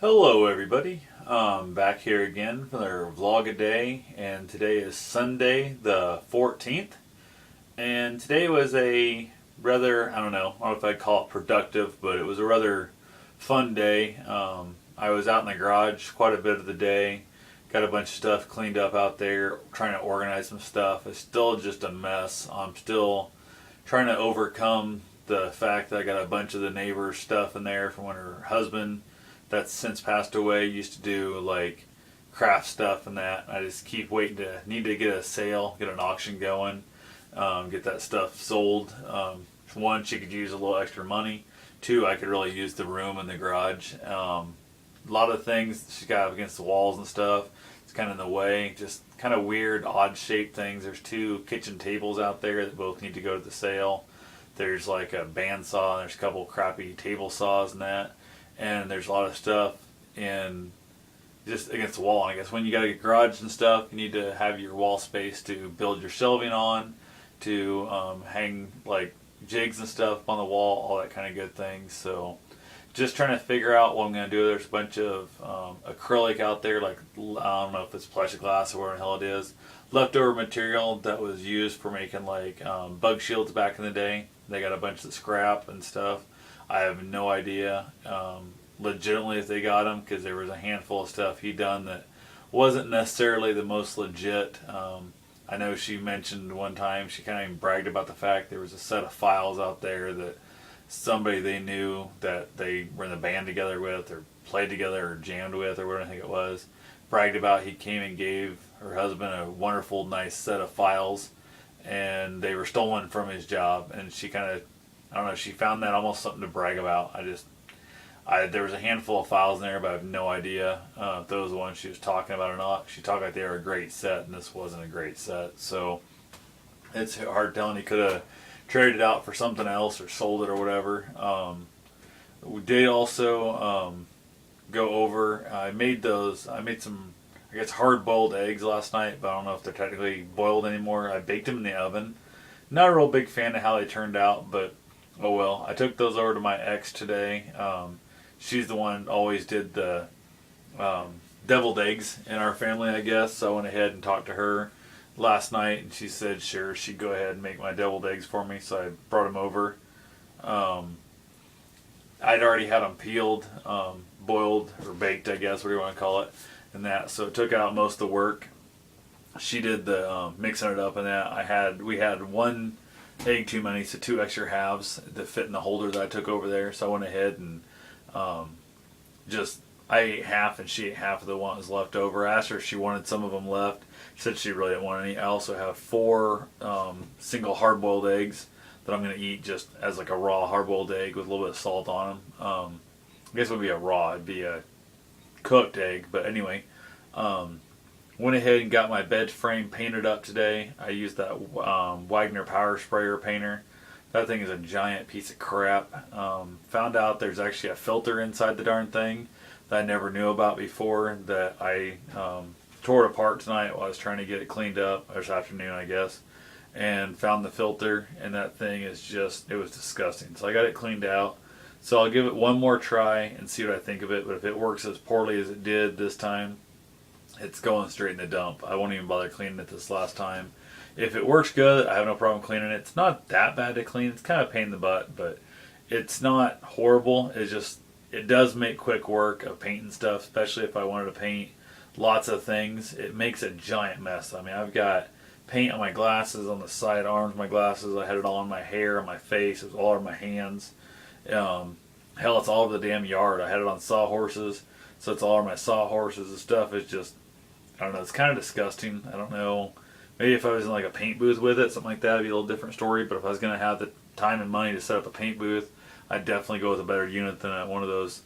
Hello everybody, back here again for our vlog a day, and today is Sunday the 14th, and today was a rather, I don't know if I'd call it productive, but it was a rather fun day. I was out in the garage quite a bit of the day, got a bunch of stuff cleaned up out there, trying to organize some stuff. It's still just a mess. I'm still trying to overcome the fact that I got a bunch of the neighbor's stuff in there from when her husband that's since passed away used to do like craft stuff and that. I just keep waiting to need to get a sale, get an auction going, get that stuff sold. One, she could use a little extra money. Two, I could really use the room in the garage. A lot of things she's got up against the walls and stuff. It's kind of in the way, just kind of weird, odd shaped things. There's two kitchen tables out there that both need to go to the sale. There's like a bandsaw, and there's a couple crappy table saws and that. And there's a lot of stuff in just against the wall. And I guess when you got a garage and stuff, you need to have your wall space to build your shelving on, to hang like jigs and stuff on the wall, all that kind of good things. So just trying to figure out what I'm going to do. There's a bunch of acrylic out there, like I don't know if it's plexiglass or whatever the hell it is, leftover material that was used for making like bug shields back in the day. They got a bunch of scrap and stuff. I have no idea legitimately if they got them, because there was a handful of stuff he done that wasn't necessarily the most legit. I know she mentioned one time, she kind of even bragged about the fact there was a set of files out there that somebody they knew that they were in the band together with or played together or jammed with or whatever I think it was, bragged about. He came and gave her husband a wonderful nice set of files, and they were stolen from his job, and she kind of, I don't know, she found that almost something to brag about. There was a handful of files in there, but I have no idea if those were the ones she was talking about or not. She talked like they were a great set, and this wasn't a great set. So it's hard telling. He could have traded it out for something else or sold it or whatever. We did also go over, I made some, I guess, hard-boiled eggs last night, but I don't know if they're technically boiled anymore. I baked them in the oven. Not a real big fan of how they turned out, but oh well. I took those over to my ex today. She's the one that always did the deviled eggs in our family, I guess. So I went ahead and talked to her last night, and she said sure, she'd go ahead and make my deviled eggs for me. So I brought them over. I'd already had them peeled, boiled, or baked, I guess, what do you want to call it, and that. So it took out most of the work. She did the mixing it up and that. We had one egg too many, so two extra halves that fit in the holder that I took over there. So I went ahead and I ate half and she ate half of the one that was left over. I asked her if she wanted some of them left. She said she really didn't want any. I also have 4 single hard-boiled eggs that I'm going to eat just as like a raw hard-boiled egg with a little bit of salt on them. I guess it would be a raw. It'd be a cooked egg. But anyway, went ahead and got my bed frame painted up today. I used that Wagner Power Sprayer painter. That thing is a giant piece of crap. Found out there's actually a filter inside the darn thing that I never knew about before, that I tore it apart tonight while I was trying to get it cleaned up, this afternoon I guess, and found the filter, and that thing is just, it was disgusting. So I got it cleaned out. So I'll give it one more try and see what I think of it, but if it works as poorly as it did this time, it's going straight in the dump. I won't even bother cleaning it this last time. If it works good, I have no problem cleaning it. It's not that bad to clean. It's kind of a pain in the butt, but it's not horrible. It's just, it does make quick work of painting stuff, especially if I wanted to paint lots of things. It makes a giant mess. I mean, I've got paint on my glasses, on the side arms of my glasses. I had it all on my hair, on my face. It was all over my hands. Hell, it's all over the damn yard. I had it on sawhorses, so it's all over my sawhorses and stuff. It's just, I don't know, it's kind of disgusting. I don't know. Maybe if I was in like a paint booth with it, something like that, it'd be a little different story. But if I was going to have the time and money to set up a paint booth, I'd definitely go with a better unit than one of those,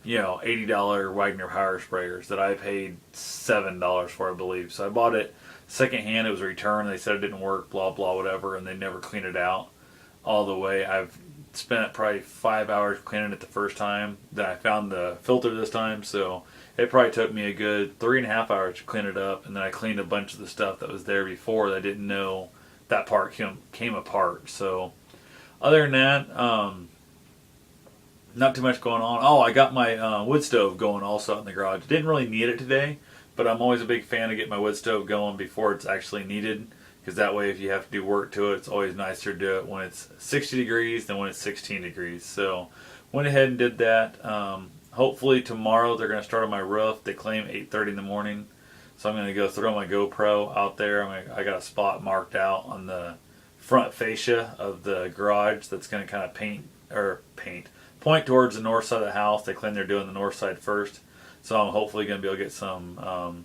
$80 Wagner Power Sprayers that I paid $7 for, I believe. So I bought it secondhand. It was returned. They said it didn't work, blah, blah, whatever, and they never cleaned it out all the way. I've spent probably 5 hours cleaning it the first time. Then I found the filter this time, so it probably took me a good 3.5 hours to clean it up, and then I cleaned a bunch of the stuff that was there before that I didn't know that part came apart. So other than that, not too much going on. Oh, I got my wood stove going also out in the garage. Didn't really need it today, but I'm always a big fan of getting my wood stove going before it's actually needed, because that way if you have to do work to it, it's always nicer to do it when it's 60 degrees than when it's 16 degrees. So went ahead and did that. Hopefully tomorrow they're going to start on my roof. They claim 8:30 in the morning. So I'm going to go throw my GoPro out there. I got a spot marked out on the front fascia of the garage that's going to kind of point towards the north side of the house. They claim they're doing the north side first. So I'm hopefully going to be able to get some,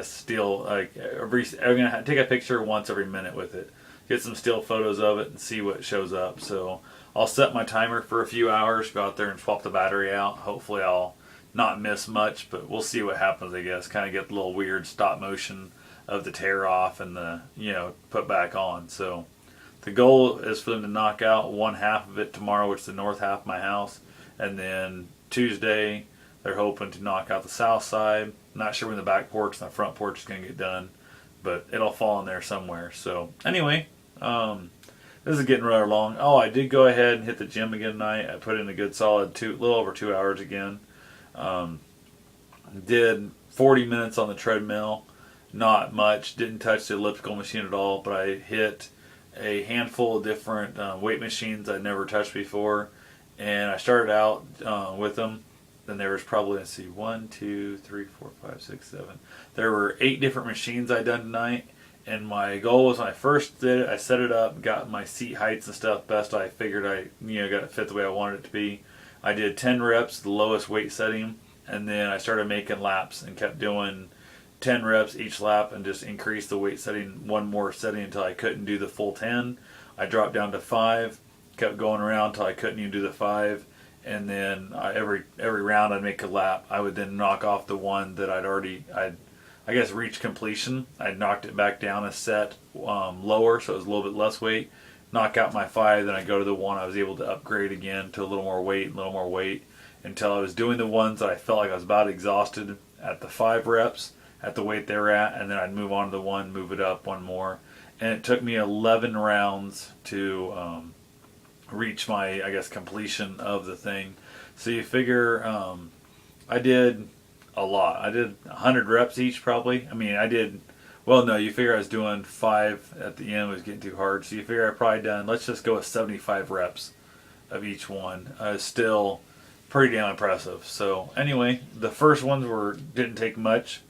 still, I'm going to take a picture once every minute with it. Get some still photos of it and see what shows up. So I'll set my timer for a few hours, go out there and swap the battery out. Hopefully I'll not miss much, but we'll see what happens, I guess. Kind of get the little weird stop motion of the tear off and the, put back on. So the goal is for them to knock out one half of it tomorrow, which is the north half of my house. And then Tuesday, they're hoping to knock out the south side. Not sure when the back porch and the front porch is going to get done, but it'll fall in there somewhere. So anyway, this is getting rather long. Oh, I did go ahead and hit the gym again tonight. I put in a good solid little over 2 hours again. Did 40 minutes on the treadmill. Not much. Didn't touch the elliptical machine at all, but I hit a handful of different weight machines I'd never touched before. And I started out with them. Then there was probably, let's see, 1, 2, 3, 4, 5, 6, 7. There were 8 different machines I'd done tonight. And my goal was when I first did it, I set it up, got my seat heights and stuff best I figured I got it fit the way I wanted it to be. I did 10 reps, the lowest weight setting, and then I started making laps and kept doing 10 reps each lap and just increased the weight setting one more setting until I couldn't do the full 10. I dropped down to 5, kept going around until I couldn't even do the 5, and then every round I'd make a lap. I would then knock off the one that I'd reached completion. I'd knocked it back down a set lower, so it was a little bit less weight. Knock out my 5, then I'd go to the one I was able to upgrade again to a little more weight, until I was doing the ones that I felt like I was about exhausted at the 5 reps at the weight they were at, and then I'd move on to the one, move it up one more. And it took me 11 rounds to reach my, completion of the thing. So you figure I did a lot. I did 100 reps each probably. You figure I was doing 5 at the end. It was getting too hard. So you figure I probably done, let's just go with 75 reps of each one. Still pretty damn impressive. So anyway, the first ones didn't take much,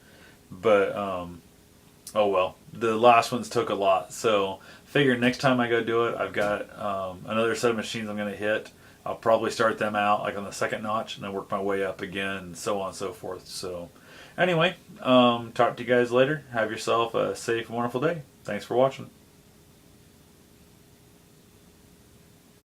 but oh well. The last ones took a lot. So figure next time I go do it, I've got another set of machines I'm going to hit. I'll probably start them out like on the second notch and then work my way up again and so on and so forth. So anyway, talk to you guys later. Have yourself a safe, wonderful day. Thanks for watching.